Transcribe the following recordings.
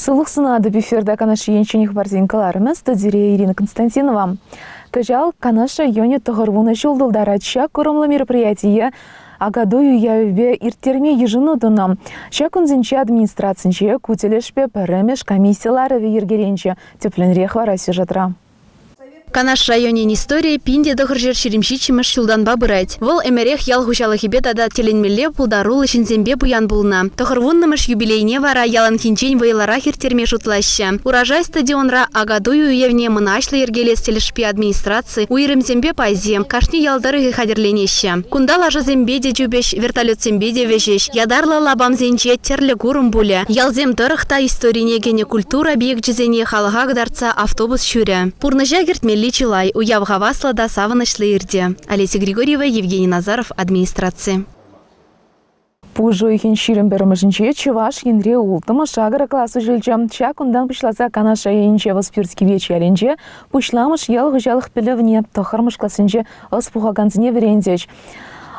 Сылық сынады биферда канашы енченіх барзинкаларымыз студия Ирина Константинова. Кажал канаша йоне тұғырвуны жолдылдаратша көрімлі мероприятие агадою явебе иртерме ежинудыным. Шакунзинче администрацинче кутелешпе пәрімеш комиссиялары вегергеренче тепленрех вараси жатра. Канаш районе история пинде дохржер шеремшичимыш шулданба бырать. Вол эмерех ял хучалыхибе тада теленмелле пулдарулы шинзембе буян булна. Тохрвуннымыш юбилейне вара ялан хинчень вайлара хиртерме шутлаща. Урожай стадионра агадую уевне мыначлы ергелес телешпи администрации уйрымзембе пайзе. Кашни ялдары хадерленеща. Кундала жазембеде жубеш вертолет зембеде вежеш. Ядарла лабамзенче терле гурум буле. Ялзем дырыхта историне гене культура биек жезене халыга гдарца автобус шүря. Пурныжа гертмелли Чилай, уявгавасла да саванышлы ирде. Олеся Григорьева, Евгений Назаров, администрации. Пужу ихин ширим бермежинче чуваш янре ултымы шагара классы жилчам. Чак ундан пушласа канаша енче воспирский вече аленче. Пушламыш ел гыжалых пилевне, тохармыш классынче оспугаганзіне верендеч.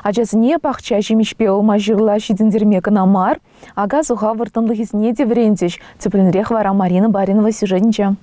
Ачасыне пахча жемешпе улма жирла шидіндерме канамар. Ага суха вартынлыхисне де верендеч. Цепленрех вара Марина Баринова сюжетнче.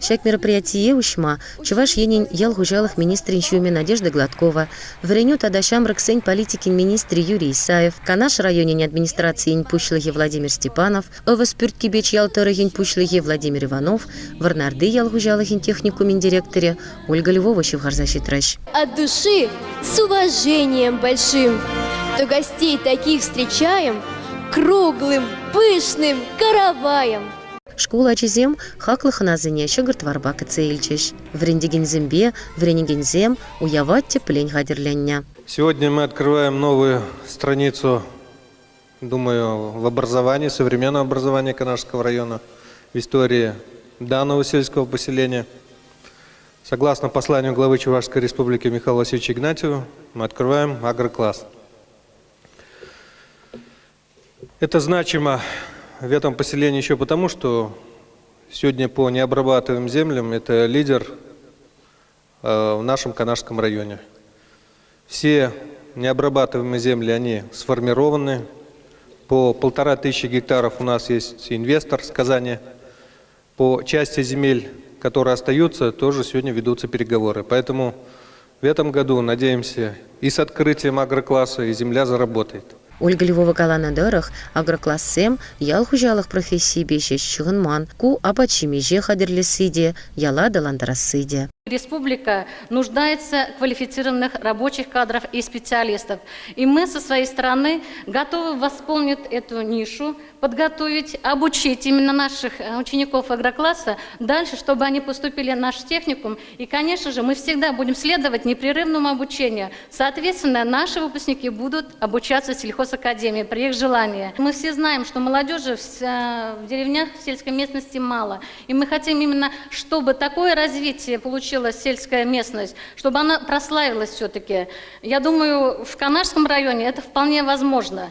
Шак мероприятие ушма, чуваш енин ел гужалых министрин Шуме Надежда Гладкова, вреню тадашам раксень политикин министр Юрий Исаев, канаш районе администрации пушлыхи Владимир Степанов, овоспюртки беч ялтырыгин пушлыхи Владимир Иванов, варнарды ел гужалыхин техникумин директоре Ольга Львова шевхарзащитращ. От души, с уважением большим, то гостей таких встречаем круглым, пышным караваем. Школа чизем хаклых назыне щегырт варбак цейльчеш. Врендигензембе, вренигензем, уявать теплень гадерлення. Сегодня мы открываем новую страницу, думаю, в образовании, современном образовании Канашского района, в истории данного сельского поселения. Согласно посланию главы Чувашской республики Михаила Васильевича Игнатьева, мы открываем агрокласс. Это значимо в этом поселении еще потому, что сегодня по необрабатываемым землям это лидер в нашем Канашском районе. Все необрабатываемые земли, они сформированы. По 1500 гектаров у нас есть инвестор с Казани. По части земель, которые остаются, тоже сегодня ведутся переговоры. Поэтому в этом году, надеемся, и с открытием агрокласса, и земля заработает. Ольга Львова калана дырых агроклассем ял хужалых профессий бешеш чыгынман, ку апачимеже хадерлесыде, яла даландарасыде. Республика нуждается в квалифицированных рабочих кадров и специалистов. И мы со своей стороны готовы восполнить эту нишу, подготовить, обучить именно наших учеников агрокласса дальше, чтобы они поступили в наш техникум. И, конечно же, мы всегда будем следовать непрерывному обучению. Соответственно, наши выпускники будут обучаться в сельхозакадемии при их желании. Мы все знаем, что молодежи в деревнях, в сельской местности мало. И мы хотим именно, чтобы такое развитие получилось сельская местность, чтобы она прославилась все-таки. Я думаю, в Канашском районе это вполне возможно.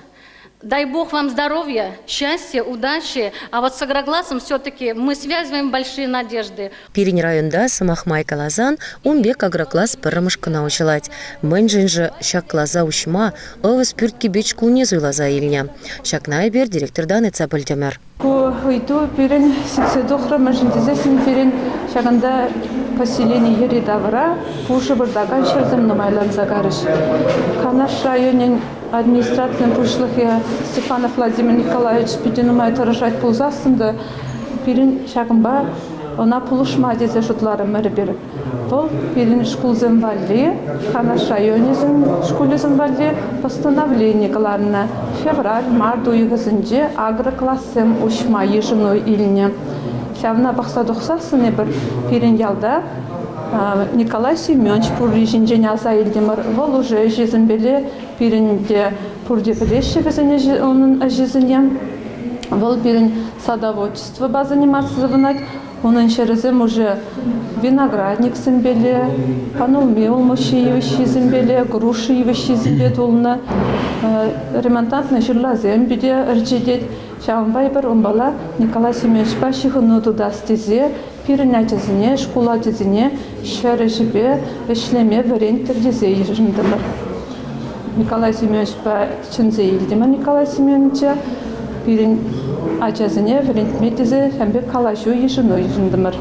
Дай Бог вам здоровья, счастья, удачи. А вот с агроклассом все-таки мы связываем большие надежды. Пирень районда самахмай калазан, он бег агрокласс пырамышка научилать. Мэнжин же щак клаза ушма, овы спюртки бечку не зуйлаза ильня. Щак найбер директор даны цапальтемер. Уйду пирень секседохра мэнжиндезесин пирень щаганда поселение Еридавра, пуши бардаган шерзем намайлан загарыш. Канаш районен администрациям пушлыхе Степанов Владимир Николаевич пиденумай тарашать пулзасында пирин шагымба она пулушма дезе шутлары мэрбер. Бұл пирин шкулзен валли, Канаш районезен шкулезен валли постановление галарна февраль-март уйгызынже агроклассем ушма ежиной ильне. Шавна бақсадықсасыны бір пирин ялда Николай Семенович пуррижин женяза илдемір. Вол уже жезінбелі пиринде пурдепелеші оның жезіне. Вол пирин садоводчество заниматься завынать. Onun şerezem уже виноградник симбеле, панолме олмоши евши симбеле, груши евши симбет олна, ремонтантный жерлазем биде ржедет. Шамбай бір умбала Николай Семенович башихыну туда стезе, пиринятезіне, шкуладезіне, шәрежібе, ішлеме варенттер дезе ежінділер. Николай Семенович ба чынзе елдема Николай Семеновича, пирин ачасыне врентметизе хәмбе калашу ешину ешіндімір.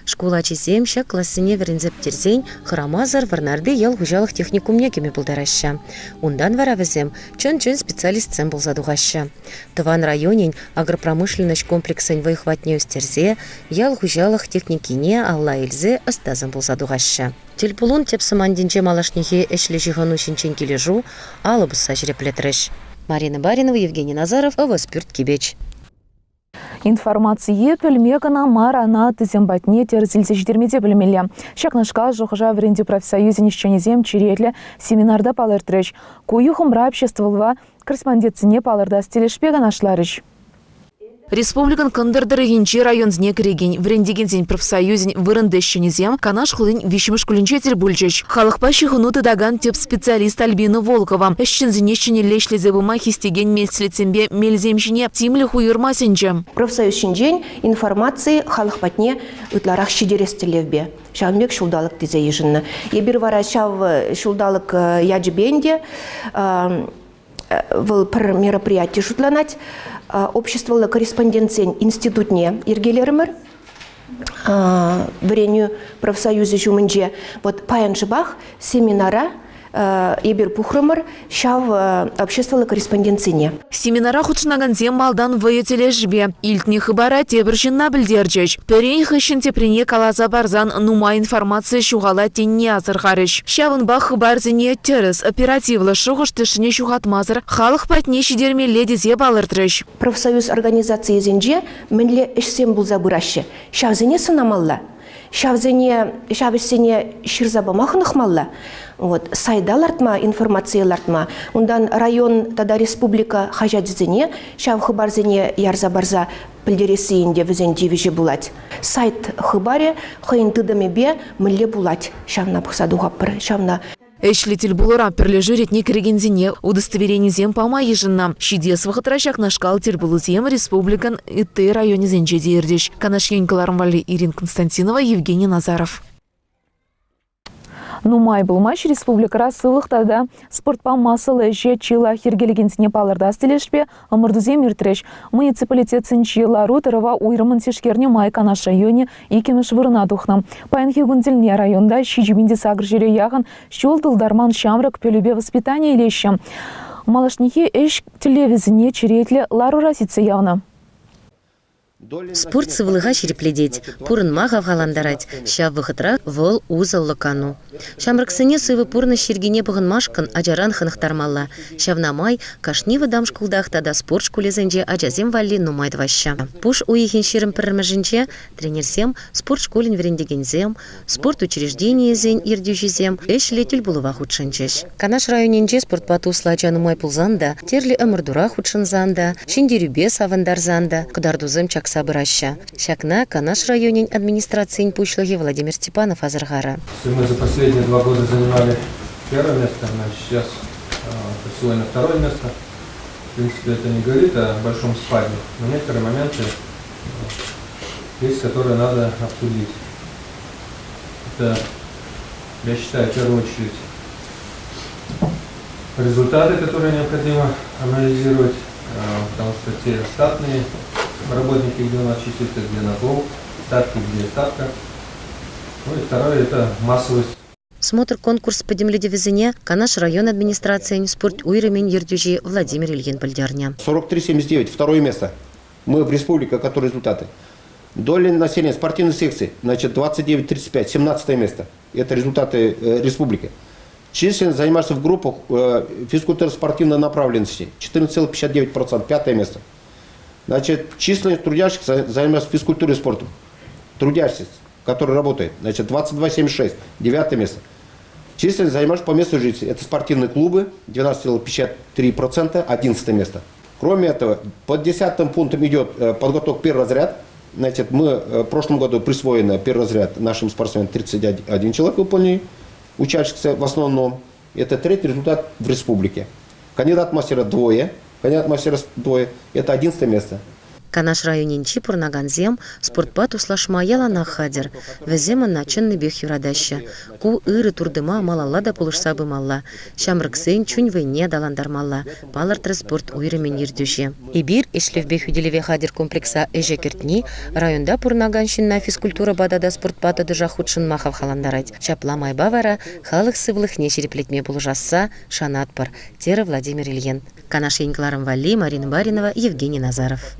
Школа чесем ща классыне верензеп терзень храмазар варнарды ял хужалых техникумне кеме булдараща. Ундан вара везем чын-чын специалистсем был задугаща. Тыван районень агропромышленность комплексень выхватне устерзе ял хужалых техникине алла эльзе остазым был задугаща. Тельпулун тепсамандинче малашнихе эшле жигану шинчен кележу алыбыса жреплетреш. Марина Баринова, Евгений Назаров, Овоспюрт Кибеч. Информация пельмекана марана тизембатне терзилзе ждермеде білмелі. Шакнашка жоғыжа вренде профсоюзе нишченезем черетлі семинарда палыртырыш. Куюхым обществолва корреспонденцияне палырда стелешпеган ашларыш. Республикан кындырдыры генчи районзне кіреген, врендегензен профсоюзен вырындещенезем, канаш хулын вишіміш күлінчетел бүлчеш. Халықпа шихынуты даган теп специалист Альбина Волкова. Эшчензенешчене лешлі зебыма хистеген мельслицембе мельземшіне тимлі хуйырмасенче. Профсоюз шинжен информации халықпатне ытларах шидерестелевбе. Шанбек шулдалық дезе ежінні. Ебір вара шав шулдалық яджибенде был пір мероприятие шутланать. Общество корреспонденциян институтне иргелермер, вреню профсоюзе жумынже, вот паянжыбах семинара ебір пухрымыр шав общество корреспонденцияне. Семинара худшнаган зем малдан выетележбе. Илтне хыбара тебіршінна білдерджеш. Перейн хыщын тепрене калаза барзан нума информация шуғала тенне азырғарыш. Шавынба хыбарзіне теріс оперативлы шуғыш тішіне шуғатмазыр халық патне шидерме ледезе балыртырыш. Профсоюз организации зенже мінле ішсем бұлза бұрашы. Шавзене сынамалла. Шавзене ширзабамахынық малла. Вот, сайдалартма, информациялартма. Ундан район, тада республика хажадзене, шав хыбарзене ярза-барза пілдересейінде візенде веже булать. Сайт хыбаре, хыйын тыдамебе мүлле булать. Шавна пұсадуға пір, шавна. Эшлетел булыра перлежу ретне кірегензіне удостоверенезем пама ежінна. Шидес вақытрашак нашкал тербулузем республикан ИТ районе зенже дейірдеш. Канаш Янькалармвали Ирина Константинова, Евгений Назаров. Нумай был матч республика рассылых тогда спортпа масылы же чила хергелегенсіне палырда стелешпе ымырдузем иртреш. Муниципалитет сынчилару тырыва уйрымын сешкерне май канаш районе икемеш вырына тухнам. Паянхи гунзельне районда шижибинде сагр жере яғын шол дылдарман шамрак пелюбе воспитание илещем. Малашнихи эш телевизине черетле лару расицы явно. Спорт сывлыға шерепледеть, пурын мага вгаландарать, шав выхытра вол узал локану. Шамраксыне сывы пурны шергене бұғын машкан ажаран хынықтармалла. Шавнамай кашни выдам шкулдах тада спорт школезенже ажазем валли нумайдваща. Пуш уехин ширым пірмежінче тренерсем спорт школин верендегензем, спорт учреждениезен ирдюжизем, эш летюль булыва худшынчеш. Канаш районенже спорт пату слача нумай пулзанда, терли ымырдура худшынзанда, шиндерюбе савандарзанда, кудардузым чак собраща. Шакна Канаш районень администрации пушлаги Владимир Степанов Азаргара. Мы за последние 2 года занимали первое место, значит, сейчас сегодня второе место. В принципе, это не говорит о большом спаде, но некоторые моменты есть, которые надо обсудить. Это, я считаю, в первую очередь результаты, которые необходимо анализировать, потому что те штатные работники, где у нас числится, где на пол, ставки, где ставка. Ну и второе – это массовость. Смотр конкурс по демледевизине Канаш район администрации спорт уйрымен ердюжи Владимир Ильин Пальдярня. 43,79, второе место. Мы в республике, которые результаты. Доля населения спортивной секции, значит, 29,35, 17 место. Это результаты республики. Численность занимаешься в группах физкультурно-спортивной направленности, 14,59%, 5 место. Значит, численность трудящихся занимается физкультурой и спортом. Трудящихся, который работает, значит, 22,76, 9 место. Численность занимаешься по месту жительства. Это спортивные клубы, 12,53%, 11 место. Кроме этого, под 10 пунктом идет подготовка первый разряд. Значит, мы в прошлом году присвоено первый разряд нашим спортсменам 31 человек выполнили, учащихся в основном. Это третий результат в республике. Кандидат мастера 2. Кандидат мастера 2 – это 11 место. Канаш районенчи пурнаганзем спортпа туслашма ялана хадер. Везем начынны бех юрадаща. Ку ыры турдыма малалада пулышса бымалла. Шамрыксен чунь войне даландармалла. Палартры спорт уйрымен ердюше. Ибир ишлев бех юделеве хадер комплекса эже кертни районда пурнаганщинна физкультура бадада спортпата дыжа худшын махав халандарать. Чапламай бавара халық сывлых не череплетме булжасса шанатпар. Тера Владимир Ильин. Канаш Янькларом Валли, Марина Баринова, Евгений Назаров.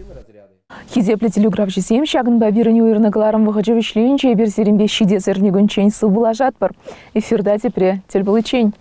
Хизепле телеграф жесем шагын бабирыне уйрныкларым выходжевишлейінче берсеренбе шиде сырнегін чень сыл булажат бар. Эфирда тепре тел был чень.